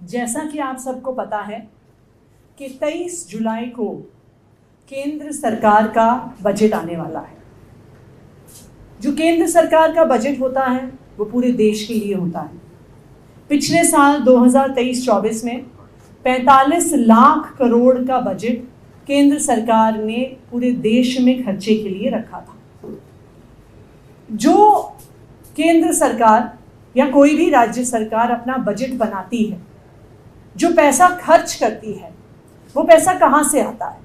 जैसा कि आप सबको पता है कि 23 जुलाई को केंद्र सरकार का बजट आने वाला है। जो केंद्र सरकार का बजट होता है वो पूरे देश के लिए होता है। पिछले साल 2023-24 में 45 लाख करोड़ का बजट केंद्र सरकार ने पूरे देश में खर्चे के लिए रखा था। जो केंद्र सरकार या कोई भी राज्य सरकार अपना बजट बनाती है, जो पैसा खर्च करती है, वो पैसा कहाँ से आता है?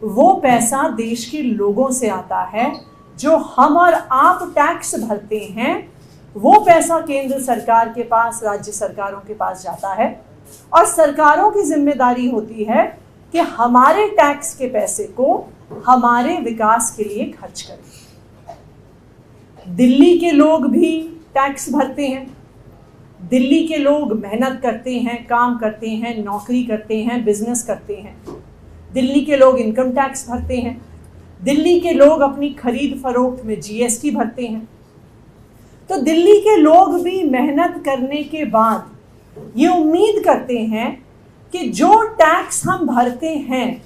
वो पैसा देश के लोगों से आता है। जो हम और आप टैक्स भरते हैं, वो पैसा केंद्र सरकार के पास, राज्य सरकारों के पास जाता है और सरकारों की जिम्मेदारी होती है कि हमारे टैक्स के पैसे को हमारे विकास के लिए खर्च करें। दिल्ली के लोग भी टैक्स भरते हैं। दिल्ली के लोग मेहनत करते हैं, काम करते हैं, नौकरी करते हैं, बिजनेस करते हैं। दिल्ली के लोग इनकम टैक्स भरते हैं। दिल्ली के लोग अपनी खरीद फरोख्त में जीएसटी भरते हैं। तो दिल्ली के लोग भी मेहनत करने के बाद ये उम्मीद करते हैं कि जो टैक्स हम भरते हैं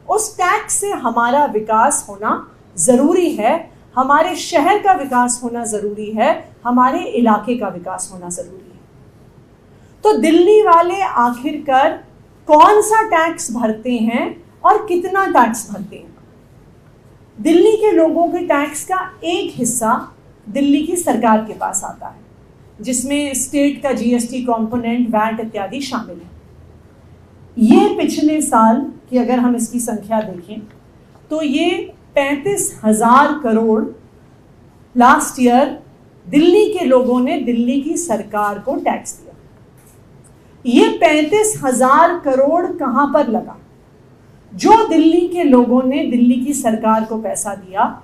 उस टैक्स से हमारा विकास होना ज़रूरी है, हमारे शहर का विकास होना ज़रूरी है, हमारे इलाके का विकास होना ज़रूरी है। तो दिल्ली वाले आखिरकार कौन सा टैक्स भरते हैं और कितना टैक्स भरते हैं? दिल्ली के लोगों के टैक्स का एक हिस्सा दिल्ली की सरकार के पास आता है, जिसमें स्टेट का जीएसटी कंपोनेंट, वैट इत्यादि शामिल है। ये पिछले साल की अगर हम इसकी संख्या देखें तो ये 35,000 करोड़ लास्ट ईयर दिल्ली के लोगों ने दिल्ली की सरकार को टैक्स दिया। ये 35,000 करोड़ कहाँ पर लगा? जो दिल्ली के लोगों ने दिल्ली की सरकार को पैसा दिया,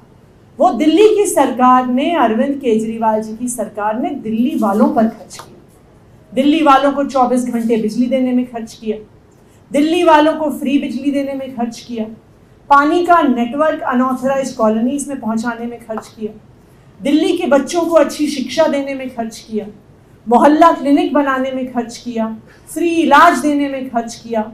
वो दिल्ली की सरकार ने, अरविंद केजरीवाल जी की सरकार ने दिल्ली वालों पर खर्च किया। दिल्ली वालों को 24 घंटे बिजली देने में खर्च किया, दिल्ली वालों को फ्री बिजली देने में खर्च किया, पानी का नेटवर्क अनऑथराइज्ड कॉलोनीज में पहुंचाने में खर्च किया, दिल्ली के बच्चों को अच्छी शिक्षा देने में खर्च किया, मोहल्ला क्लिनिक बनाने में खर्च किया, फ्री इलाज देने में खर्च किया।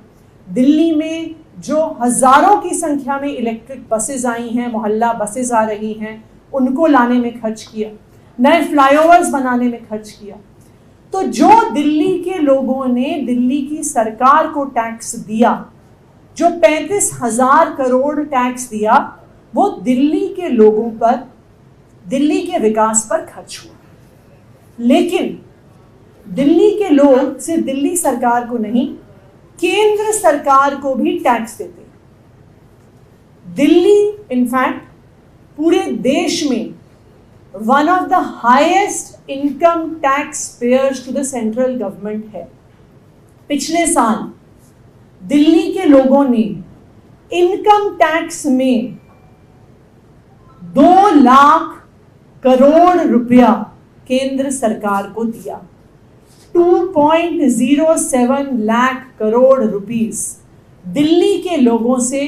दिल्ली में जो हज़ारों की संख्या में इलेक्ट्रिक बसेज आई हैं, मोहल्ला बसेज आ रही हैं, उनको लाने में खर्च किया, नए फ्लाईओवर्स बनाने में खर्च किया। तो जो दिल्ली के लोगों ने दिल्ली की सरकार को टैक्स दिया, जो 35,000 करोड़ टैक्स दिया, वो दिल्ली के लोगों पर, दिल्ली के विकास पर खर्च हुआ। लेकिन दिल्ली के लोग सिर्फ दिल्ली सरकार को नहीं, केंद्र सरकार को भी टैक्स देते हैं। दिल्ली इनफैक्ट पूरे देश में one of the highest income tax payers to the central government है। पिछले साल दिल्ली के लोगों ने इनकम टैक्स में 2 लाख करोड़ रुपया केंद्र सरकार को दिया। 2.07 लाख करोड़ रुपीस दिल्ली के लोगों से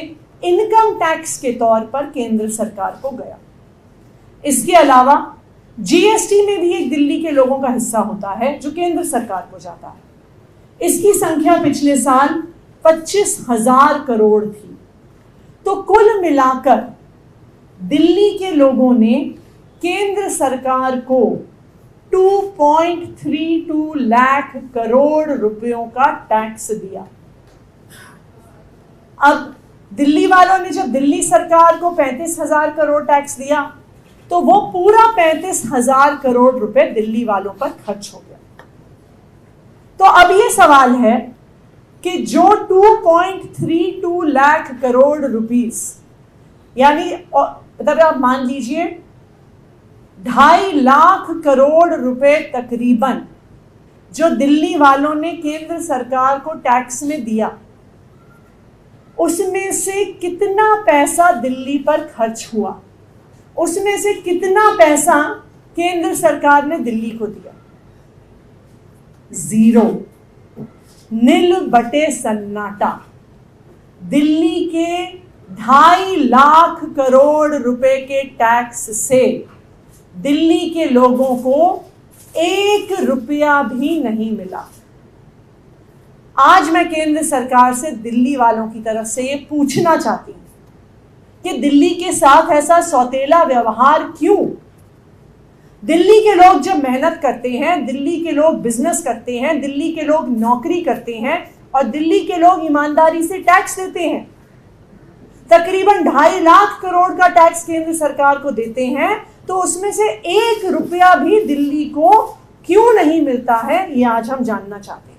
इनकम टैक्स के तौर पर केंद्र सरकार को गया। इसके अलावा जीएसटी में भी एक दिल्ली के लोगों का हिस्सा होता है जो केंद्र सरकार को जाता है। इसकी संख्या पिछले साल 25,000 करोड़ थी। तो कुल मिलाकर दिल्ली के लोगों ने केंद्र सरकार को 2.32 लाख करोड़ रुपयों का टैक्स दिया। अब दिल्ली वालों ने जब दिल्ली सरकार को 35,000 करोड़ टैक्स दिया, तो वो पूरा 35,000 करोड़ रुपए दिल्ली वालों पर खर्च हो गया। तो अब ये सवाल है कि जो 2.32 लाख करोड़ रुपीस, यानी मतलब आप मान लीजिए 2.5 लाख करोड़ रुपए तकरीबन जो दिल्ली वालों ने केंद्र सरकार को टैक्स में दिया, उसमें से कितना पैसा दिल्ली पर खर्च हुआ? उसमें से कितना पैसा केंद्र सरकार ने दिल्ली को दिया? 0, नील बटे सन्नाटा। दिल्ली के 2.5 लाख करोड़ रुपए के टैक्स से दिल्ली के लोगों को 1 रुपया भी नहीं मिला। आज मैं केंद्र सरकार से दिल्ली वालों की तरफ से ये पूछना चाहती हूँ कि दिल्ली के साथ ऐसा सौतेला व्यवहार क्यों? दिल्ली के लोग जब मेहनत करते हैं, दिल्ली के लोग बिजनेस करते हैं, दिल्ली के लोग नौकरी करते हैं और दिल्ली के लोग ईमानदारी से टैक्स देते हैं, तकरीबन 2.5 लाख करोड़ का टैक्स केंद्र सरकार को देते हैं, तो उसमें से 1 रुपया भी दिल्ली को क्यों नहीं मिलता है, ये आज हम जानना चाहते हैं।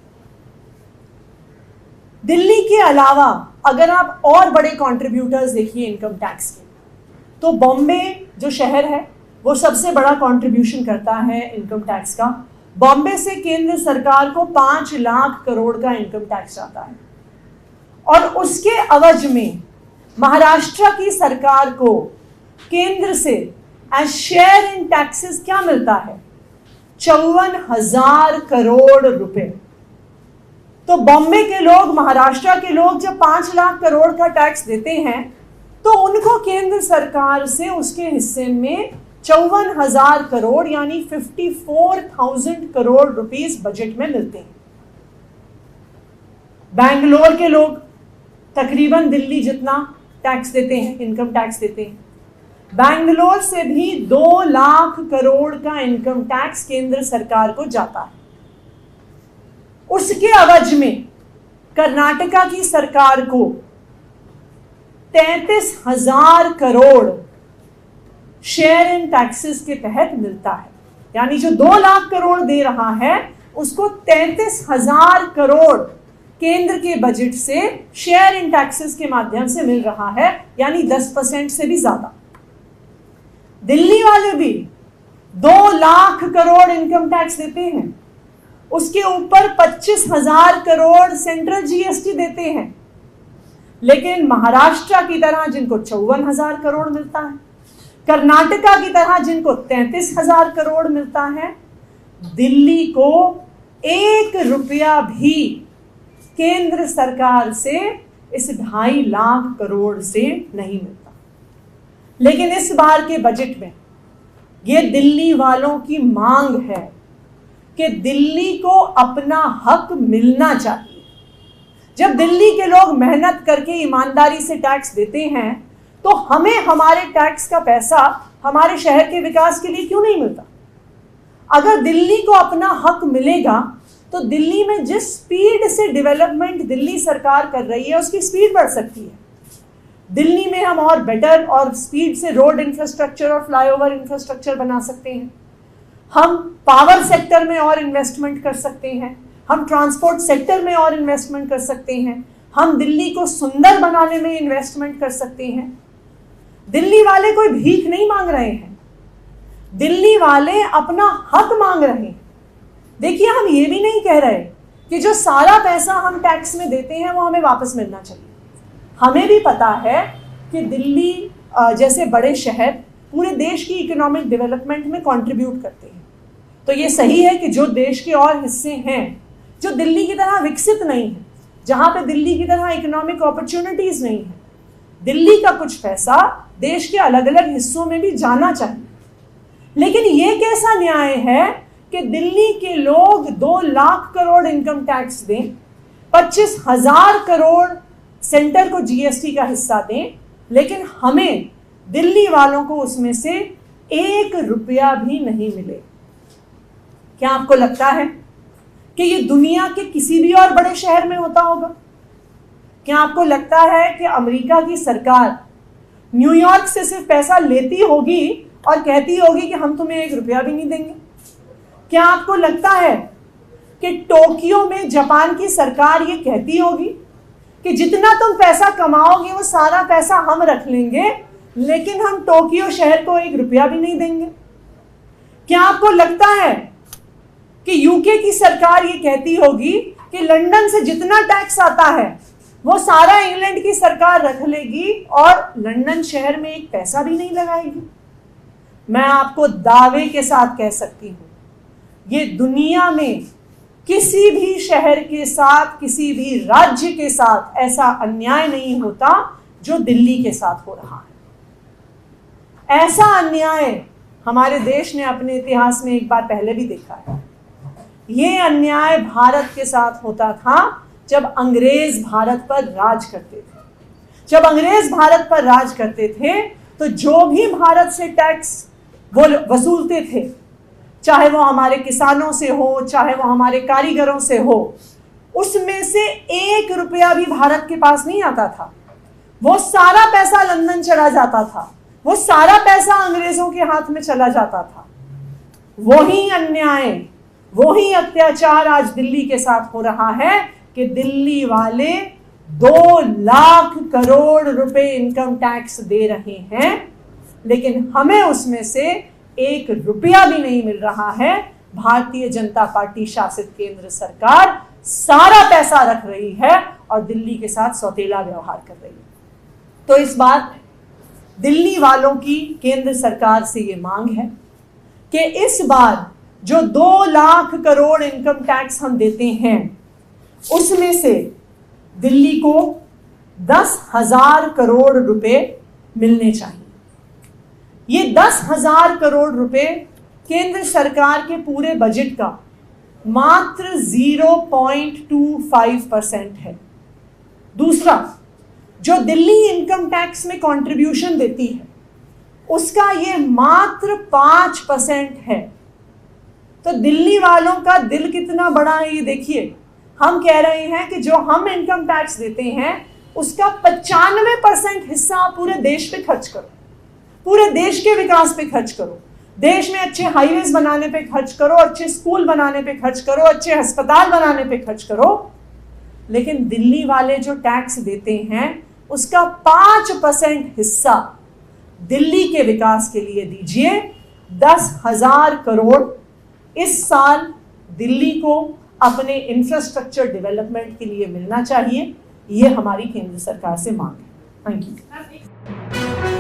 दिल्ली के अलावा अगर आप और बड़े कंट्रीब्यूटर्स देखिए इनकम टैक्स के, तो बॉम्बे जो शहर है वो सबसे बड़ा कंट्रीब्यूशन करता है इनकम टैक्स का। बॉम्बे से केंद्र सरकार को 5 लाख करोड़ का इनकम टैक्स आता है और उसके अवज में महाराष्ट्र की सरकार को केंद्र से एज शेयर इन टैक्सेस क्या मिलता है? 54,000 करोड़ रुपए। तो बॉम्बे के लोग, महाराष्ट्र के लोग जब 5 लाख करोड़ का टैक्स देते हैं तो उनको केंद्र सरकार से उसके हिस्से में 54,000 करोड़ यानी 54,000 करोड़ रुपीस बजट में मिलते हैं। बैंगलोर के लोग तकरीबन दिल्ली जितना टैक्स देते हैं, इनकम टैक्स देते हैं। बैंगलोर से भी 2 लाख करोड़ का इनकम टैक्स केंद्र सरकार को जाता है। उसके अवज में कर्नाटका की सरकार को 33,000 करोड़ शेयर इन टैक्सेस के तहत मिलता है, यानी जो 2 लाख करोड़ दे रहा है उसको 33,000 करोड़ केंद्र के बजट से शेयर इन टैक्सेस के माध्यम से मिल रहा है, यानी 10% से भी ज्यादा। दिल्ली वाले भी 2 लाख करोड़ इनकम टैक्स देते हैं, उसके ऊपर 25,000 करोड़ सेंट्रल जीएसटी देते हैं। लेकिन महाराष्ट्र की तरह जिनको 54,000 करोड़ मिलता है, कर्नाटका की तरह जिनको 33,000 करोड़ मिलता है, दिल्ली को 1 रुपया भी केंद्र सरकार से इस 2.5 लाख करोड़ से नहीं मिलता। लेकिन इस बार के बजट में ये दिल्ली वालों की मांग है कि दिल्ली को अपना हक मिलना चाहिए। जब दिल्ली के लोग मेहनत करके ईमानदारी से टैक्स देते हैं तो हमें हमारे टैक्स का पैसा हमारे शहर के विकास के लिए क्यों नहीं मिलता? अगर दिल्ली को अपना हक मिलेगा तो दिल्ली में जिस स्पीड से डेवलपमेंट दिल्ली सरकार कर रही है उसकी स्पीड बढ़ सकती है। दिल्ली में हम और बेटर और स्पीड से रोड इंफ्रास्ट्रक्चर और फ्लाईओवर इंफ्रास्ट्रक्चर बना सकते हैं, हम पावर सेक्टर में और इन्वेस्टमेंट कर सकते हैं, हम ट्रांसपोर्ट सेक्टर में और इन्वेस्टमेंट कर सकते हैं, हम दिल्ली को सुंदर बनाने में इन्वेस्टमेंट कर सकते हैं। दिल्ली वाले कोई भीख नहीं मांग रहे हैं, दिल्ली वाले अपना हक मांग रहे हैं। देखिए, हम ये भी नहीं कह रहे कि जो सारा पैसा हम टैक्स में देते हैं वो हमें वापस मिलना चाहिए। हमें भी पता है कि दिल्ली जैसे बड़े शहर पूरे देश की इकोनॉमिक डेवलपमेंट में कंट्रीब्यूट करते हैं। तो ये सही है कि जो देश के और हिस्से हैं जो दिल्ली की तरह विकसित नहीं है, जहाँ पे दिल्ली की तरह इकोनॉमिक अपॉर्चुनिटीज़ नहीं है, दिल्ली का कुछ पैसा देश के अलग अलग हिस्सों में भी जाना चाहिए। लेकिन ये कैसा न्याय है कि दिल्ली के लोग 2 लाख करोड़ इनकम टैक्स दें, 25,000 करोड़ सेंटर को जीएसटी का हिस्सा दें, लेकिन हमें दिल्ली वालों को उसमें से 1 रुपया भी नहीं मिले? क्या आपको लगता है कि ये दुनिया के किसी भी और बड़े शहर में होता होगा? क्या आपको लगता है कि अमेरिका की सरकार न्यूयॉर्क से सिर्फ पैसा लेती होगी और कहती होगी कि हम तुम्हें 1 रुपया भी नहीं देंगे? क्या आपको लगता है कि टोक्यो में जापान की सरकार ये कहती होगी कि जितना तुम पैसा कमाओगे वो सारा पैसा हम रख लेंगे, लेकिन हम टोक्यो शहर को 1 रुपया भी नहीं देंगे? क्या आपको लगता है कि यूके की सरकार ये कहती होगी कि लंदन से जितना टैक्स आता है वो सारा इंग्लैंड की सरकार रख लेगी और लंदन शहर में 1 पैसा भी नहीं लगाएगी? मैं आपको दावे के साथ कह सकती हूँ, ये दुनिया में किसी भी शहर के साथ, किसी भी राज्य के साथ ऐसा अन्याय नहीं होता जो दिल्ली के साथ हो रहा है। ऐसा अन्याय हमारे देश ने अपने इतिहास में एक बार पहले भी देखा है। ये अन्याय भारत के साथ होता था जब अंग्रेज भारत पर राज करते थे। जब अंग्रेज भारत पर राज करते थे तो जो भी भारत से टैक्स वो वसूलते थे, चाहे वो हमारे किसानों से हो, चाहे वो हमारे कारीगरों से हो, उसमें से 1 रुपया भी भारत के पास नहीं आता था। वो सारा पैसा लंदन चला जाता था, वो सारा पैसा अंग्रेजों के हाथ में चला जाता था। वही अन्याय, वही अत्याचार आज दिल्ली के साथ हो रहा है कि दिल्ली वाले 2 लाख करोड़ रुपए इनकम टैक्स दे रहे हैं, लेकिन हमें उसमें से 1 रुपया भी नहीं मिल रहा है। भारतीय जनता पार्टी शासित केंद्र सरकार सारा पैसा रख रही है और दिल्ली के साथ सौतेला व्यवहार कर रही है। तो इस बार दिल्ली वालों की केंद्र सरकार से ये मांग है कि इस बार जो 2 लाख करोड़ इनकम टैक्स हम देते हैं, उसमें से दिल्ली को 10,000 करोड़ रुपए मिलने चाहिए। ये 10,000 करोड़ रुपए केंद्र सरकार के पूरे बजट का मात्र 0.25% है। दूसरा, जो दिल्ली इनकम टैक्स में कंट्रीब्यूशन देती है उसका ये मात्र 5% है। तो दिल्ली वालों का दिल कितना बड़ा है ये देखिए। हम कह रहे हैं कि जो हम इनकम टैक्स देते हैं उसका 95% हिस्सा आप पूरे देश पे खर्च करो, पूरे देश के विकास पे खर्च करो, देश में अच्छे हाईवेज बनाने पे खर्च करो, अच्छे स्कूल बनाने पे खर्च करो, अच्छे अस्पताल बनाने पे खर्च करो। लेकिन दिल्ली वाले जो टैक्स देते हैं उसका 5% हिस्सा दिल्ली के विकास के लिए दीजिए। 10,000 करोड़ इस साल दिल्ली को अपने इंफ्रास्ट्रक्चर डेवलपमेंट के लिए मिलना चाहिए। ये हमारी केंद्र सरकार से मांग है। Thank you.